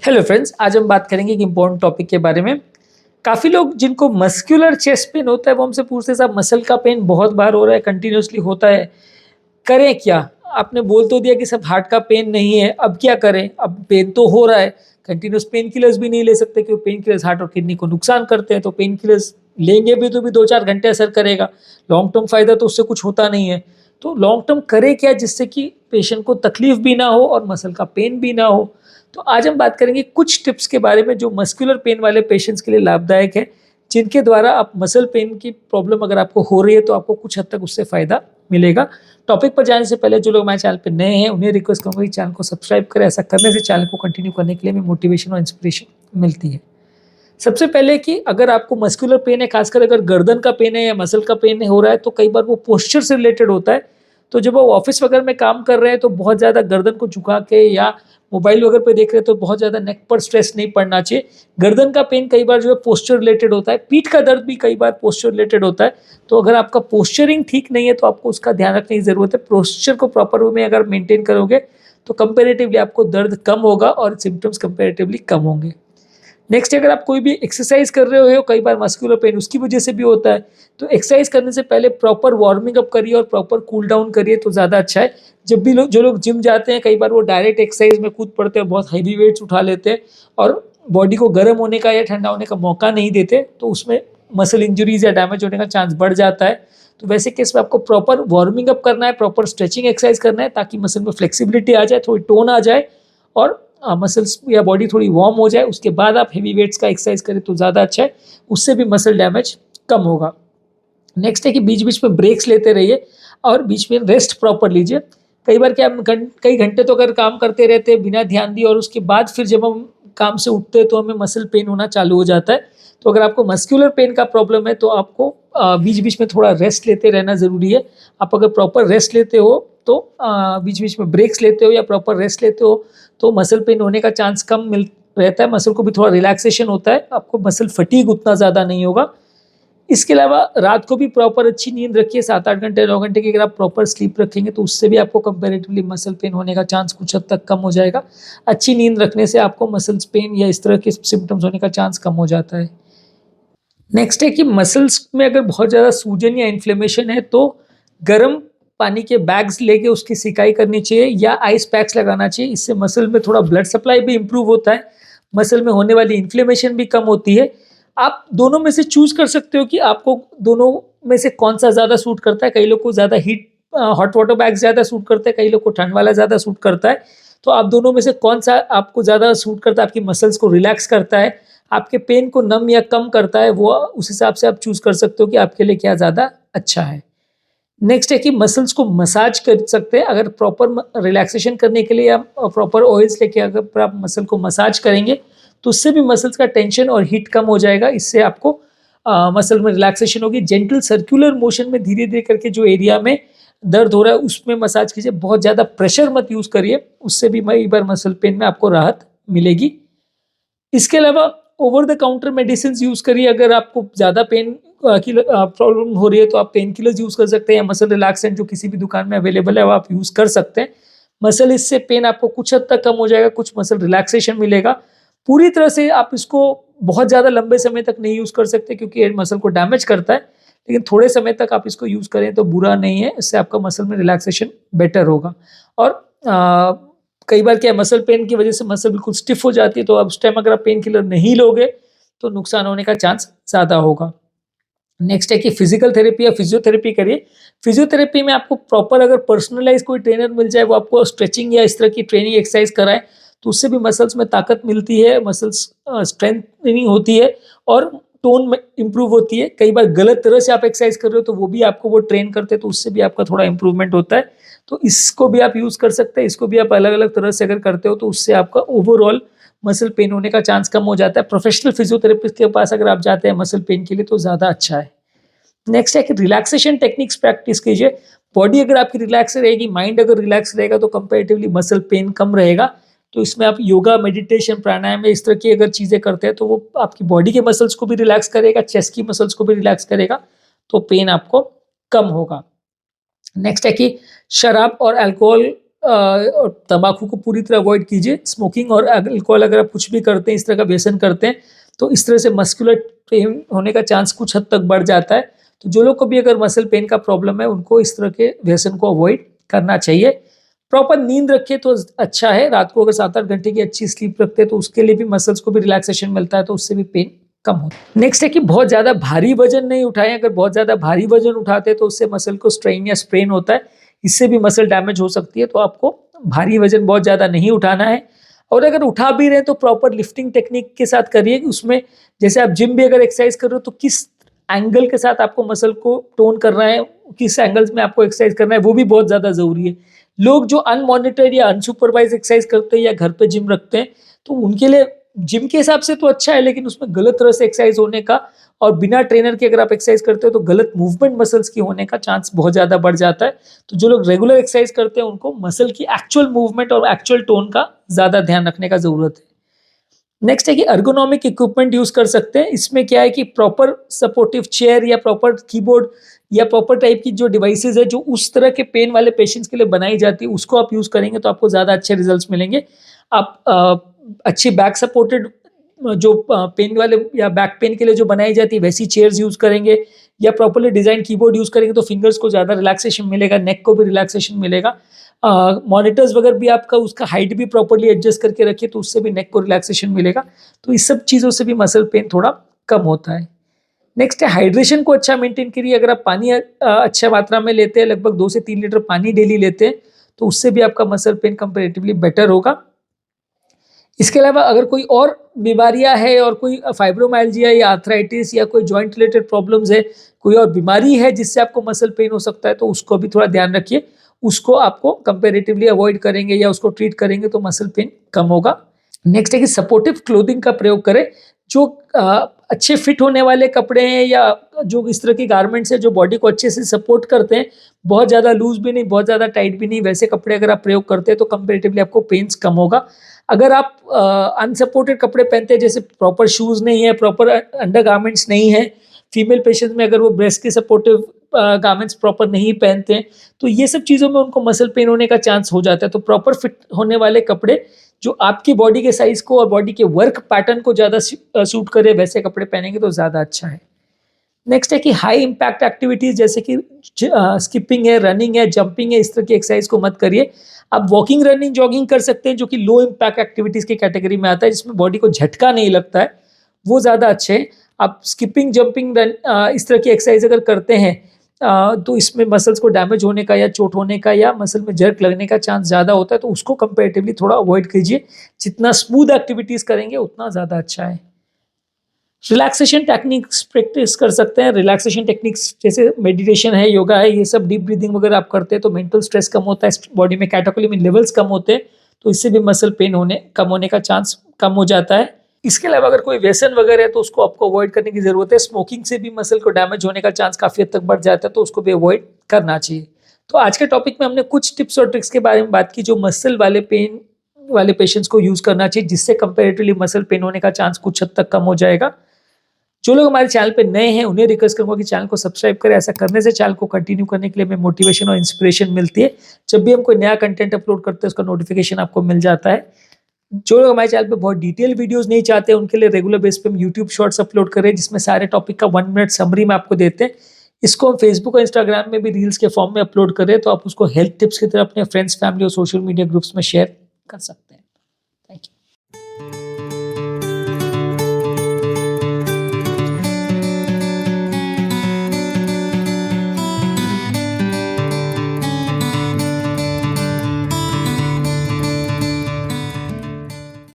Hello friends, आज हम बात करेंगे एक इम्पोर्टेंट टॉपिक के बारे में। काफ़ी लोग जिनको मस्कुलर चेस्ट पेन होता है वो हमसे पूछते हैं साहब मसल का पेन बहुत बार हो रहा है, कंटिन्यूसली होता है, करें क्या? आपने बोल तो दिया कि सब हार्ट का पेन नहीं है, अब क्या करें? अब पेन तो हो रहा है, कंटिन्यूस पेन किलर्स भी नहीं ले सकते क्योंकि पेन किलर्स हार्ट और किडनी को नुकसान करते हैं। तो पेन किलर्स लेंगे भी तो भी 2-4 घंटे असर करेगा, लॉन्ग टर्म फायदा तो उससे कुछ होता नहीं है। तो लॉन्ग टर्म करें क्या जिससे कि पेशेंट को तकलीफ भी ना हो और मसल का पेन भी ना हो। तो आज हम बात करेंगे कुछ टिप्स के बारे में जो मस्कुलर पेन वाले पेशेंट्स के लिए लाभदायक है, जिनके द्वारा आप मसल पेन की प्रॉब्लम अगर आपको हो रही है तो आपको कुछ हद तक उससे फायदा मिलेगा। टॉपिक पर जाने से पहले जो लोग हमारे चैनल पर नए हैं उन्हें रिक्वेस्ट करूंगा कि चैनल को सब्सक्राइब करें। ऐसा करने से चैनल को कंटिन्यू करने के लिए हमें मोटिवेशन और इंस्पिरेशन मिलती है। सबसे पहले कि अगर आपको मस्कुलर पेन है, खासकर अगर गर्दन का पेन है या मसल का पेन हो रहा है, तो कई बार वो पोस्चर से रिलेटेड होता है। तो जब वो ऑफिस वगैरह में काम कर रहे हैं तो बहुत ज़्यादा गर्दन को झुका के या मोबाइल वगैरह पे देख रहे हैं तो बहुत ज़्यादा नेक पर स्ट्रेस नहीं पड़ना चाहिए। गर्दन का पेन कई बार जो है पोस्चर रिलेटेड होता है, पीठ का दर्द भी कई बार पोस्चर रिलेटेड होता है। तो अगर आपका पोस्चरिंग ठीक नहीं है तो आपको उसका ध्यान रखने की ज़रूरत है। पोस्चर को प्रॉपर वे में अगर मेंटेन करोगे तो कंपेरेटिवली आपको दर्द कम होगा और सिम्टम्स कंपेरेटिवली कम होंगे। नेक्स्ट, अगर आप कोई भी एक्सरसाइज कर रहे हो, कई बार मस्कुलर पेन उसकी वजह से भी होता है, तो एक्सरसाइज करने से पहले प्रॉपर वार्मिंग अप करिए और प्रॉपर कूल डाउन करिए तो ज़्यादा अच्छा है। जब भी जो लोग जिम जाते हैं कई बार वो डायरेक्ट एक्सरसाइज में कूद पड़ते हैं, बहुत हैवी वेट्स उठा लेते हैं और बॉडी को गर्म होने का या ठंडा होने का मौका नहीं देते, तो उसमें मसल इंजरीज या डैमेज होने का चांस बढ़ जाता है। तो वैसे केस में आपको प्रॉपर वार्मिंग अप करना है, प्रॉपर स्ट्रेचिंग एक्सरसाइज करना है ताकि मसल में फ्लेक्सिबिलिटी आ जाए, थोड़ी टोन आ जाए और मसल्स या बॉडी थोड़ी वार्म हो जाए। उसके बाद आप हेवी वेट्स का एक्सरसाइज करें तो ज़्यादा अच्छा है, उससे भी मसल डैमेज कम होगा। नेक्स्ट है कि बीच बीच में ब्रेक्स लेते रहिए और बीच में रेस्ट प्रॉपर लीजिए। कई बार क्या हम कई घंटे तो अगर काम करते रहते हैं बिना ध्यान दिए और उसके बाद फिर जब हम काम से उठते हैं तो हमें मसल पेन होना चालू हो जाता है। तो अगर आपको मस्कुलर पेन का प्रॉब्लम है तो आपको बीच बीच में थोड़ा रेस्ट लेते रहना ज़रूरी है। आप अगर प्रॉपर रेस्ट लेते हो तो बीच बीच में ब्रेक्स लेते हो या प्रॉपर रेस्ट लेते हो तो मसल पेन होने का चांस कम मिल रहता है। मसल को भी थोड़ा रिलैक्सेशन होता है, आपको मसल फटीग उतना ज़्यादा नहीं होगा। इसके अलावा रात को भी प्रॉपर अच्छी नींद रखिए, 7-8 घंटे 9 घंटे की अगर आप प्रॉपर स्लीप रखेंगे तो उससे भी आपको कंपैरेटिवली मसल पेन होने का चांस कुछ हद तक कम हो जाएगा। अच्छी नींद रखने से आपको मसल्स पेन या इस तरह के सिम्टम्स होने का चांस कम हो जाता है। नेक्स्ट है कि मसल्स में अगर बहुत ज़्यादा सूजन या इन्फ्लेमेशन है तो गर्म पानी के बैग्स लेके उसकी सिकाई करनी चाहिए या आइस पैक्स लगाना चाहिए। इससे मसल में थोड़ा ब्लड सप्लाई भी इम्प्रूव होता है, मसल में होने वाली इन्फ्लेमेशन भी कम होती है। आप दोनों में से चूज कर सकते हो कि आपको दोनों में से कौन सा ज़्यादा सूट करता है। कई लोग को ज़्यादा हॉट वाटर बैग ज़्यादा सूट करता है, कई लोग को ठंड वाला ज़्यादा सूट करता है। तो आप दोनों में से कौन सा आपको ज़्यादा सूट करता है, आपकी मसल्स को रिलैक्स करता है, आपके पेन को नम या कम करता है, वो उस हिसाब से आप चूज कर सकते हो कि आपके लिए क्या ज़्यादा अच्छा है। नेक्स्ट है कि मसल्स को मसाज कर सकते हैं। अगर प्रॉपर रिलैक्सेशन करने के लिए आप प्रॉपर ऑयल्स लेके अगर आप मसल को मसाज करेंगे तो उससे भी मसल्स का टेंशन और हीट कम हो जाएगा। इससे आपको मसल में रिलैक्सेशन होगी। जेंटल सर्कुलर मोशन में धीरे धीरे करके जो एरिया में दर्द हो रहा है उसमें मसाज कीजिए, बहुत ज़्यादा प्रेशर मत यूज़ करिए, उससे भी कई बार मसल पेन में आपको राहत मिलेगी। इसके अलावा over the counter medicine use करिए। अगर आपको ज़्यादा पेन की प्रॉब्लम हो रही है तो आप पेन किलर्स यूज़ कर सकते हैं या मसल रिलैक्सेंट जो किसी भी दुकान में अवेलेबल है वो आप यूज़ कर सकते हैं। मसल इससे पेन आपको कुछ हद तक कम हो जाएगा, कुछ मसल रिलैक्सेशन मिलेगा। पूरी तरह से आप इसको बहुत ज़्यादा लंबे समय तक नहीं यूज़ कर सकते क्योंकि ये मसल को डैमेज करता है, लेकिन थोड़े समय तक आप इसको यूज़ करें तो बुरा नहीं है, इससे आपका मसल में रिलैक्सेशन बेटर होगा। और कई बार क्या है, मसल पेन की वजह से मसल बिल्कुल स्टिफ हो जाती है, तो अब उस टाइम अगर आप पेन किलर नहीं लोगे तो नुकसान होने का चांस ज़्यादा होगा। नेक्स्ट है कि फिजिकल थेरेपी या फिजियोथेरेपी करिए। फिजियोथेरेपी में आपको प्रॉपर अगर पर्सनलाइज कोई ट्रेनर मिल जाए, वो आपको स्ट्रेचिंग या इस तरह की ट्रेनिंग एक्सरसाइज कराए तो उससे भी मसल्स में ताकत मिलती है, मसल्स स्ट्रेंथनिंग होती है और टोन में इम्प्रूव होती है। कई बार गलत तरह से आप एक्सरसाइज कर रहे हो तो वो भी आपको वो ट्रेन करते हैं, तो उससे भी आपका थोड़ा इंप्रूवमेंट होता है। तो इसको भी आप यूज़ कर सकते हैं। इसको भी आप अलग अलग तरह से अगर करते हो तो उससे आपका ओवरऑल मसल पेन होने का चांस कम हो जाता है। प्रोफेशनल फिजियोथेरेपिस्ट के पास अगर आप जाते हैं मसल पेन के लिए तो ज़्यादा अच्छा है। नेक्स्ट है कि रिलैक्सेशन टेक्निक्स प्रैक्टिस कीजिए। बॉडी अगर आपकी रिलैक्स रहेगी, माइंड अगर रिलैक्स रहेगा तो कंपैरेटिवली मसल पेन कम रहेगा। तो इसमें आप योगा, मेडिटेशन, प्राणायाम इस तरह की अगर चीज़ें करते हैं तो वो आपकी बॉडी के मसल्स को भी रिलैक्स करेगा, चेस्ट की मसल्स को भी रिलैक्स करेगा, तो पेन आपको कम होगा। नेक्स्ट है कि शराब और अल्कोहल और तंबाकू को पूरी तरह अवॉइड कीजिए। स्मोकिंग और अल्कोहल अगर आप कुछ भी करते हैं, इस तरह का व्यसन करते हैं, तो इस तरह से मस्कुलर पेन होने का चांस कुछ हद तक बढ़ जाता है। तो जो लोग को भी अगर मसल पेन का प्रॉब्लम है, उनको इस तरह के व्यसन को अवॉइड करना चाहिए। प्रॉपर नींद रखे तो अच्छा है। रात को अगर 7-8 घंटे की अच्छी स्लीप रखते हैं तो उसके लिए भी मसल्स को भी रिलैक्सेशन मिलता है, तो उससे भी पेन कम होता है। नेक्स्ट है कि बहुत ज़्यादा भारी वजन नहीं उठाएं। अगर बहुत ज़्यादा भारी वजन उठाते हैं तो उससे मसल को स्ट्रेन या स्प्रेन होता है, इससे भी मसल डैमेज हो सकती है। तो आपको भारी वजन बहुत ज़्यादा नहीं उठाना है। और अगर उठा भी रहे तो प्रॉपर लिफ्टिंग टेक्निक के साथ करिए। उसमें जैसे आप जिम भी अगर एक्सरसाइज कर रहे हो तो किस एंगल के साथ आपको मसल को टोन करना है, किस एंगल्स में आपको एक्सरसाइज करना है, वो भी बहुत ज़्यादा ज़रूरी है। लोग जो अनमॉनिटर्ड या अनसुपरवाइज एक्सरसाइज करते हैं या घर पे जिम रखते हैं, तो उनके लिए जिम के हिसाब से तो अच्छा है, लेकिन उसमें गलत तरह से एक्सरसाइज होने का और बिना ट्रेनर के अगर आप एक्सरसाइज करते हो तो गलत मूवमेंट मसल्स की होने का चांस बहुत ज़्यादा बढ़ जाता है। तो जो लोग रेगुलर एक्सरसाइज करते हैं उनको मसल की एक्चुअल मूवमेंट और एक्चुअल टोन का ज़्यादा ध्यान रखने का ज़रूरत है। नेक्स्ट है कि अर्गोनॉमिक इक्विपमेंट यूज कर सकते हैं। इसमें क्या है कि प्रॉपर सपोर्टिव चेयर या प्रॉपर कीबोर्ड या प्रॉपर टाइप की जो डिवाइसेज है जो उस तरह के पेन वाले पेशेंट्स के लिए बनाई जाती है, उसको आप यूज करेंगे तो आपको ज़्यादा अच्छे रिजल्ट्स मिलेंगे। आप अच्छी बैक सपोर्टेड जो पेन वाले या बैक पेन के लिए जो बनाई जाती है वैसी चेयर्स यूज करेंगे, या प्रॉपरली डिजाइन कीबोर्ड यूज करेंगे तो फिंगर्स को ज़्यादा रिलैक्सेशन मिलेगा, नेक को भी रिलैक्सेशन मिलेगा। मॉनिटर्स वगैरह भी आपका उसका हाइट भी प्रॉपरली एडजस्ट करके रखिए तो उससे भी नेक को रिलैक्सेशन मिलेगा। तो इस सब चीज़ों से भी मसल पेन थोड़ा कम होता है। नेक्स्ट है हाइड्रेशन को अच्छा मेंटेन करिए। अगर आप पानी अच्छा मात्रा में लेते हैं, लगभग 2 से 3 लीटर पानी डेली लेते हैं, तो उससे भी आपका मसल पेन कंपेरेटिवली बेटर होगा। इसके अलावा अगर कोई और बीमारियां है और कोई फाइब्रोमाइल्जिया या आर्थराइटिस या कोई जॉइंट रिलेटेड प्रॉब्लम्स है, कोई और बीमारी है जिससे आपको मसल पेन हो सकता है, तो उसको भी थोड़ा ध्यान रखिए। उसको आपको कंपेरेटिवली अवॉइड करेंगे या उसको ट्रीट करेंगे तो मसल पेन कम होगा। नेक्स्ट है कि सपोर्टिव क्लोथिंग का प्रयोग करें। जो अच्छे फिट होने वाले कपड़े हैं या जो इस तरह की गारमेंट्स है जो बॉडी को अच्छे से सपोर्ट करते हैं, बहुत ज़्यादा लूज भी नहीं, बहुत ज़्यादा टाइट भी नहीं, वैसे कपड़े अगर आप प्रयोग करते हैं तो कंपेरेटिवली आपको पेन्स कम होगा। अगर आप अनसपोर्टेड कपड़े पहनते हैं, जैसे प्रॉपर शूज़ नहीं है, प्रॉपर अंडर गारमेंट्स नहीं है, फीमेल पेशेंट्स में अगर वो ब्रेस्ट के सपोर्टिव गारमेंट्स प्रॉपर नहीं पहनते हैं, तो ये सब चीज़ों में उनको मसल पेन होने का चांस हो जाता है। तो प्रॉपर फिट होने वाले कपड़े जो आपकी बॉडी के साइज को और बॉडी के वर्क पैटर्न को ज़्यादा सूट करे, वैसे कपड़े पहनेंगे तो ज़्यादा अच्छा है। नेक्स्ट है कि हाई इम्पैक्ट एक्टिविटीज़ जैसे कि स्किपिंग है, रनिंग है, जंपिंग है, इस तरह की एक्सरसाइज को मत करिए। आप वॉकिंग, रनिंग, जॉगिंग कर सकते हैं जो कि लो इम्पैक्ट एक्टिविटीज़ की कैटेगरी में आता है, जिसमें बॉडी को झटका नहीं लगता है, वो ज़्यादा अच्छे हैं। आप स्किपिंग, जंपिंग, इस तरह की एक्सरसाइज अगर करते हैं तो इसमें मसल्स को डैमेज होने का या चोट होने का या मसल में जर्क लगने का चांस ज़्यादा होता है, तो उसको कंपेरेटिवली थोड़ा अवॉइड कीजिए। जितना स्मूथ एक्टिविटीज़ करेंगे उतना ज़्यादा अच्छा है। रिलैक्सेशन टेक्निक्स प्रैक्टिस कर सकते हैं। रिलैक्सेशन टेक्निक्स जैसे मेडिटेशन है, योगा है, ये सब डीप ब्रीदिंग वगैरह आप करते हैं तो मेंटल स्ट्रेस कम होता है, बॉडी में कैटेकोलिमिन लेवल्स कम होते हैं, तो इससे भी मसल पेन कम होने का चांस कम हो जाता है। इसके अलावा अगर कोई व्यसन वगैरह है तो उसको आपको अवॉइड करने की ज़रूरत है। स्मोकिंग से भी मसल को डैमेज होने का चांस काफ़ी हद तक बढ़ जाता है, तो उसको भी अवॉइड करना चाहिए। तो आज के टॉपिक में हमने कुछ टिप्स और ट्रिक्स के बारे में बात की जो मसल वाले पेन वाले पेशेंट्स को यूज़ करना चाहिए, जिससे कंपेरेटिवली मसल पेन होने का चांस कुछ हद तक कम हो जाएगा। जो लोग हमारे चैनल पे नए हैं उन्हें रिक्वेस्ट करूंगा कि चैनल को सब्सक्राइब करें। ऐसा करने से चैनल को कंटिन्यू करने के लिए हमें मोटिवेशन और इंस्पिरेशन मिलती है। जब भी हम कोई नया कंटेंट अपलोड करते हैं उसका नोटिफिकेशन आपको मिल जाता है। जो लोग हमारे चैनल पे बहुत डिटेल वीडियोस नहीं चाहते उनके लिए रेगुलर बेस पे हम यूट्यूब शॉर्ट्स अपलोड करें, जिसमें सारे टॉपिक का 1 मिनट समरी में आपको देते हैं। इसको हम फेसबुक और इंस्टाग्राम में भी रील्स के फॉर्म में अपलोड करें, तो आप उसको हेल्थ टिप्स की तरह अपने फ्रेंड्स, फैमिली और सोशल मीडिया ग्रुप्स में शेयर कर सकते हैं।